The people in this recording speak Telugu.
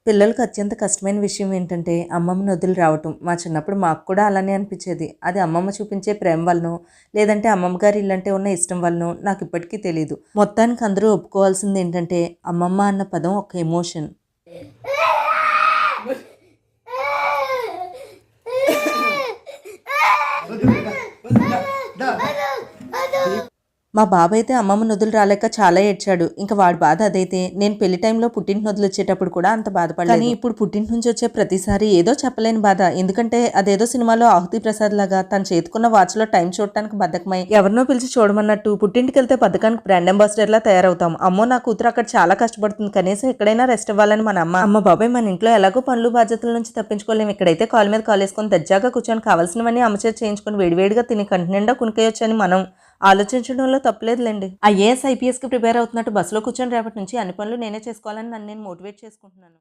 పిల్లలకు అత్యంత కష్టమైన విషయం ఏంటంటే అమ్మమ్మని వదిలి రావటం. మా చిన్నప్పుడు మాకు కూడా అలానే అనిపించేది. అది అమ్మమ్మ చూపించే ప్రేమ వల్లనో, లేదంటే అమ్మమ్మ గారి ఇల్లంటే ఉన్న ఇష్టం వల్లనో నాకు ఇప్పటికీ తెలీదు. మొత్తానికి అందరూ ఒప్పుకోవాల్సింది ఏంటంటే అమ్మమ్మ అన్న పదం ఒక ఎమోషన్. మా బాబు అయితే అమ్మమ్మని వదిలి రాలేక చాలా ఏడ్చాడు. ఇంకా వాడి బాధ అదైతే. నేను పెళ్లి టైంలో పుట్టింటి వదిలి వచ్చేటప్పుడు కూడా అంత బాధపడలేదు. కానీ ఇప్పుడు పుట్టింటి నుంచి వచ్చే ప్రతిసారి ఏదో చెప్పలేని బాధ. ఎందుకంటే అదేదో సినిమాలో ఆహుతి ప్రసాద్ లాగా తన చేతుకున్న వాచ్లో టైం చూడటానికి బద్ధకమై ఎవరినో పిలిచి చూడమన్నట్టు పుట్టింటికి వెళ్తే పథకానికి బ్రాండ్ అంబాసిడర్ లా తయారవుతాం. అమ్మో నా కూతురు అక్కడ చాలా కష్టపడుతుంది, కనీసం ఎక్కడైనా రెస్ట్ ఇవ్వాలని మన అమ్మ బాబాయ్ మన ఇంట్లో ఎలాగో పనులు బాధ్యతల నుంచి తప్పించుకోలేము. ఇక్కడైతే కాలు మీద కాలు వేసుకొని దర్జాగా కూర్చొని కావాల్సినవన్నీ అమ్మచేత చేయించుకొని వేడివేడిగా తిని కంటి నిండా కునికేయొచ్చని మనం ఆలోచించడంలో తప్పలేదులేండి. ఐఏఎస్ ఐపీఎస్కి ప్రిపేర్ అవుతున్నట్టు బస్సులో కూర్చొని రేపటి నుంచి అన్ని పనులు నేనే చేసుకోవాలని నన్ను నేను మోటివేట్ చేసుకుంటున్నాను.